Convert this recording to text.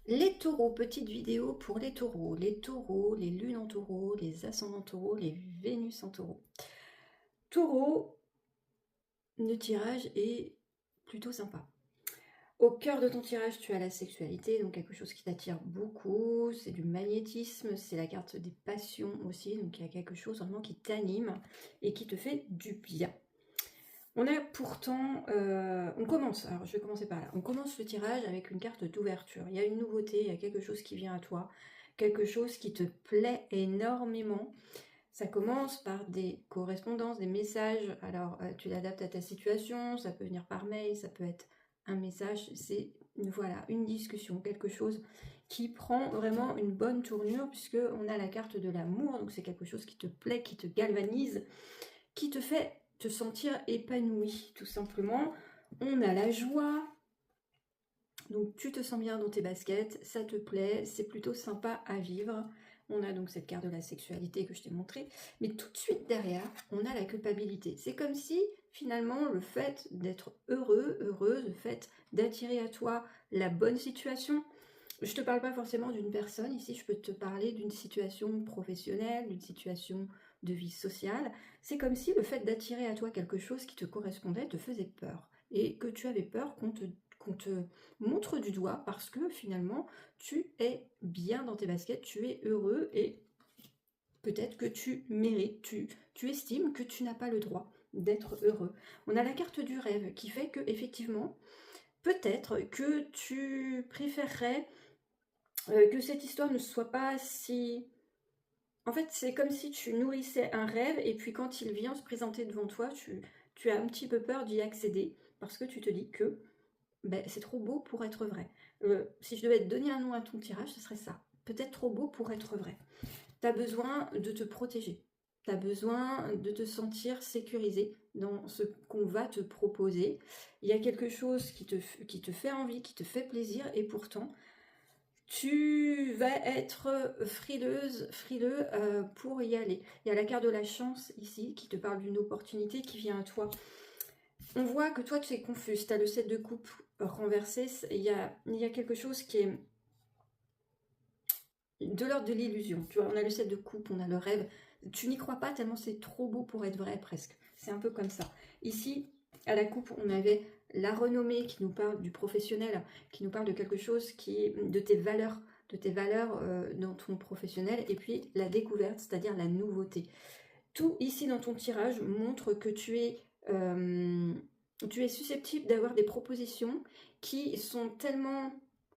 Les taureaux, petite vidéo pour les taureaux. Les taureaux, les lunes en taureau, les ascendants taureaux, les Vénus en taureau. Taureau, le tirage est plutôt sympa. Au cœur de ton tirage, tu as la sexualité, donc quelque chose qui t'attire beaucoup, c'est du magnétisme, c'est la carte des passions aussi, donc il y a quelque chose vraiment qui t'anime et qui te fait du bien. On a pourtant, on commence, alors je vais commencer par là, on commence le tirage avec une carte d'ouverture. Il y a une nouveauté, il y a quelque chose qui vient à toi, quelque chose qui te plaît énormément. Ça commence par des correspondances, des messages, alors tu l'adaptes à ta situation, ça peut venir par mail, ça peut être un message, c'est voilà, une discussion, quelque chose qui prend vraiment une bonne tournure puisque on a la carte de l'amour, donc c'est quelque chose qui te plaît, qui te galvanise, qui te fait te sentir épanoui, tout simplement. On a la joie, donc tu te sens bien dans tes baskets, ça te plaît, c'est plutôt sympa à vivre. On a donc cette carte de la sexualité que je t'ai montrée, mais tout de suite derrière, on a la culpabilité. C'est comme si finalement le fait d'être heureux, heureuse, le fait d'attirer à toi la bonne situation, je te parle pas forcément d'une personne, ici je peux te parler d'une situation professionnelle, d'une situation de vie sociale. C'est comme si le fait d'attirer à toi quelque chose qui te correspondait te faisait peur. Et que tu avais peur qu'on te montre du doigt parce que finalement tu es bien dans tes baskets, tu es heureux et peut-être que tu mérites, tu estimes que tu n'as pas le droit d'être heureux. On a la carte du rêve qui fait que effectivement, peut-être que tu préférerais que cette histoire ne soit pas si... En fait, c'est comme si tu nourrissais un rêve et puis quand il vient se présenter devant toi, tu as un petit peu peur d'y accéder parce que tu te dis que ben, c'est trop beau pour être vrai. Si je devais te donner un nom à ton tirage, ce serait ça. Peut-être trop beau pour être vrai. Tu as besoin de te protéger. Tu as besoin de te sentir sécurisé dans ce qu'on va te proposer. Il y a quelque chose qui te fait envie, qui te fait plaisir et pourtant tu vas être frileuse, frileux pour y aller. Il y a la carte de la chance ici qui te parle d'une opportunité qui vient à toi. On voit que toi tu es confuse, tu as le 7 de coupe renversé, il y a quelque chose qui est de l'ordre de l'illusion. Tu vois, on a le 7 de coupe, on a le rêve. Tu n'y crois pas tellement c'est trop beau pour être vrai presque. C'est un peu comme ça. Ici, à la coupe, on avait la renommée qui nous parle du professionnel, qui nous parle de quelque chose qui est de tes valeurs dans ton professionnel, et puis la découverte, c'est-à-dire la nouveauté. Tout ici dans ton tirage montre que tu es susceptible d'avoir des propositions qui sont tellement